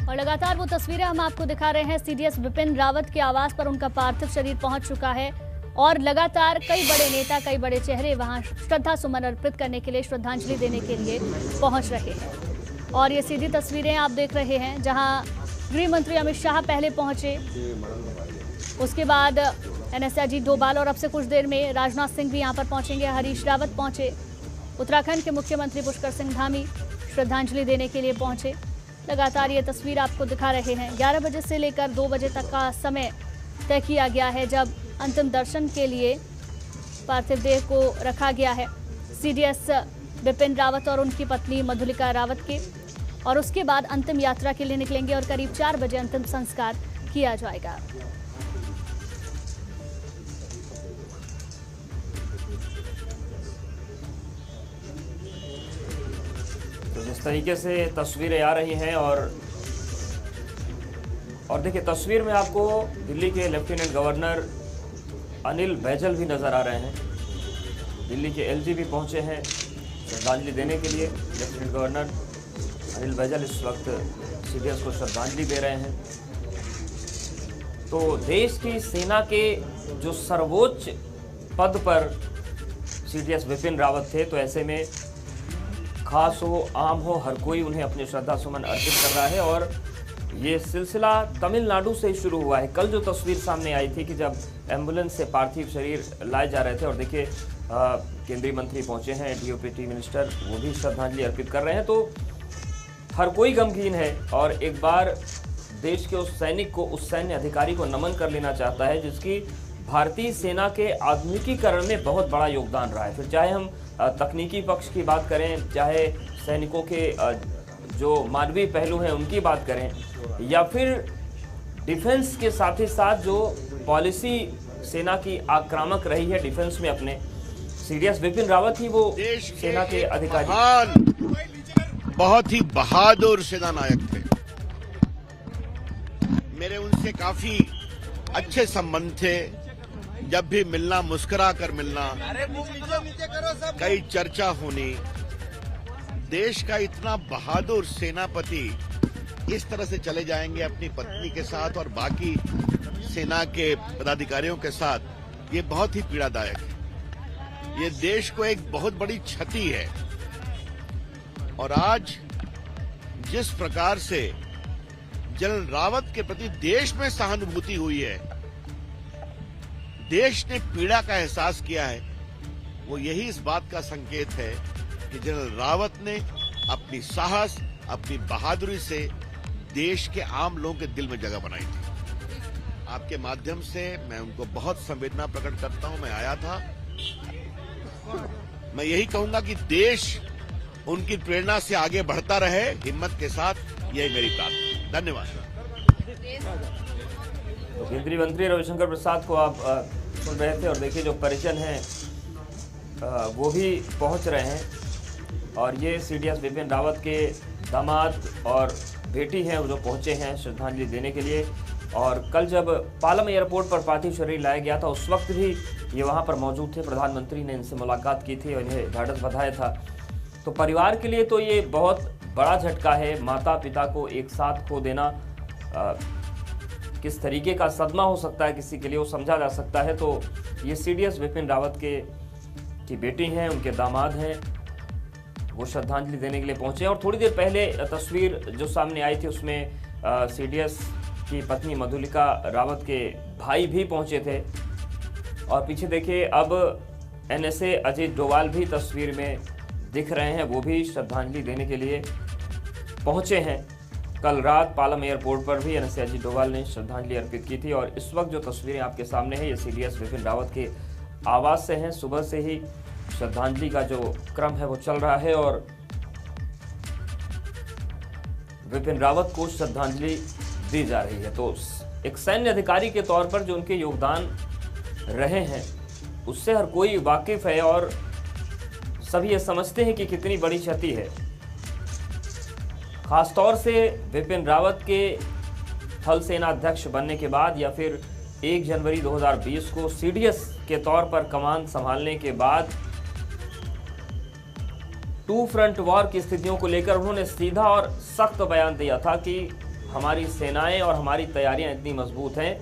और लगातार वो तस्वीरें हम आपको दिखा रहे हैं। सीडीएस विपिन रावत के आवास पर उनका पार्थिव शरीर पहुंच चुका है और लगातार कई बड़े नेता, कई बड़े चेहरे वहां श्रद्धा सुमन अर्पित करने के लिए, श्रद्धांजलि देने के लिए पहुंच रहे हैं। और ये सीधी तस्वीरें आप देख रहे हैं जहां गृह मंत्री अमित शाह पहले पहुंचे, उसके बाद एनएसए अजीत डोभाल और अब से कुछ देर में राजनाथ सिंह भी यहां पर पहुंचेंगे। हरीश रावत पहुंचे, उत्तराखंड के मुख्यमंत्री पुष्कर सिंह धामी श्रद्धांजलि देने के लिए पहुंचे। लगातार ये तस्वीर आपको दिखा रहे हैं। 11 बजे से लेकर 2 बजे तक का समय तय किया गया है जब अंतिम दर्शन के लिए पार्थिव देह को रखा गया है सीडीएस विपिन रावत और उनकी पत्नी मधुलिका रावत के, और उसके बाद अंतिम यात्रा के लिए निकलेंगे और करीब 4 बजे अंतिम संस्कार किया जाएगा। तो जिस तरीके से तस्वीरें आ रही हैं और देखिए तस्वीर में आपको दिल्ली के लेफ्टिनेंट गवर्नर अनिल बैजल भी नज़र आ रहे हैं। दिल्ली के एलजी भी पहुंचे हैं श्रद्धांजलि देने के लिए। लेफ्टिनेंट गवर्नर अनिल बैजल इस वक्त सीडीएस को श्रद्धांजलि दे रहे हैं। तो देश की सेना के जो सर्वोच्च पद पर सीडीएस विपिन रावत थे, तो ऐसे में खास हो आम हो, हर कोई उन्हें अपने श्रद्धा सुमन अर्पित कर रहा है। और ये सिलसिला तमिलनाडु से शुरू हुआ है। कल जो तस्वीर सामने आई थी कि जब एम्बुलेंस से पार्थिव शरीर लाए जा रहे थे, और देखिए केंद्रीय मंत्री पहुंचे हैं, डीओपीटी मिनिस्टर, वो भी श्रद्धांजलि अर्पित कर रहे हैं। तो हर कोई गमगीन है और एक बार देश के उस सैनिक को, उस सैन्य अधिकारी को नमन कर लेना चाहता है जिसकी भारतीय सेना के आधुनिकीकरण में बहुत बड़ा योगदान रहा है। फिर चाहे हम तकनीकी पक्ष की बात करें, चाहे सैनिकों के जो मानवीय पहलू हैं उनकी बात करें, या फिर डिफेंस के साथ ही साथ जो पॉलिसी सेना की आक्रामक रही है डिफेंस में अपने, सीडीएस विपिन रावत ही वो सेना के अधिकारी, बहुत ही बहादुर सेना नायक थे। मेरे उनसे काफी अच्छे संबंध थे। जब भी मिलना, मुस्कुरा कर मिलना, कई चर्चा होनी। देश का इतना बहादुर सेनापति इस तरह से चले जाएंगे अपनी पत्नी के साथ और बाकी सेना के पदाधिकारियों के साथ, ये बहुत ही पीड़ादायक है। ये देश को एक बहुत बड़ी क्षति है। और आज जिस प्रकार से जनरल रावत के प्रति देश में सहानुभूति हुई है, देश ने पीड़ा का एहसास किया है, वो यही इस बात का संकेत है कि जनरल रावत ने अपनी साहस, अपनी बहादुरी से देश के आम लोगों के दिल में जगह बनाई थी। आपके माध्यम से मैं उनको बहुत संवेदना प्रकट करता हूं। मैं आया था, मैं यही कहूंगा कि देश उनकी प्रेरणा से आगे बढ़ता रहे हिम्मत के साथ, यही मेरी प्रार्थना। धन्यवाद। तो केंद्रीय मंत्री रविशंकर प्रसाद को आप सुन रहे थे, और देखिए जो परिजन हैं वो भी पहुंच रहे हैं। और ये सीडीएस विपिन रावत के दामाद और बेटी हैं वो जो पहुंचे हैं श्रद्धांजलि देने के लिए। और कल जब पालम एयरपोर्ट पर पार्थिव शरीर लाया गया था, उस वक्त भी ये वहां पर मौजूद थे। प्रधानमंत्री ने इनसे मुलाकात की थी और इन्हें ढाढ़स बधाया था। तो परिवार के लिए तो ये बहुत बड़ा झटका है। माता पिता को एक साथ खो देना किस तरीके का सदमा हो सकता है किसी के लिए, वो समझा जा सकता है। तो ये सीडीएस विपिन रावत की बेटी हैं, उनके दामाद हैं, वो श्रद्धांजलि देने के लिए पहुंचे। और थोड़ी देर पहले तस्वीर जो सामने आई थी उसमें सीडीएस की पत्नी मधुलिका रावत के भाई भी पहुंचे थे। और पीछे देखिए अब एनएसए अजीत डोभाल भी तस्वीर में दिख रहे हैं, वो भी श्रद्धांजलि देने के लिए पहुंचे हैं। कल रात पालम एयरपोर्ट पर भी एनएसए अजीत डोभाल ने श्रद्धांजलि अर्पित की थी। और इस वक्त जो तस्वीरें आपके सामने हैं, ये सीडीएस विपिन रावत के आवास से हैं। सुबह से ही श्रद्धांजलि का जो क्रम है वो चल रहा है और विपिन रावत को श्रद्धांजलि दी जा रही है। तो एक सैन्य अधिकारी के तौर पर जो उनके योगदान रहे हैं उससे हर कोई वाकिफ है और सभी ये समझते हैं कि कितनी बड़ी क्षति है। खासतौर से विपिन रावत के थल सेना अध्यक्ष बनने के बाद, या फिर 1 जनवरी 2020 को सीडीएस के तौर पर कमान संभालने के बाद 2 फ्रंट वॉर की स्थितियों को लेकर उन्होंने सीधा और सख्त बयान दिया था कि हमारी सेनाएं और हमारी तैयारियां इतनी मजबूत हैं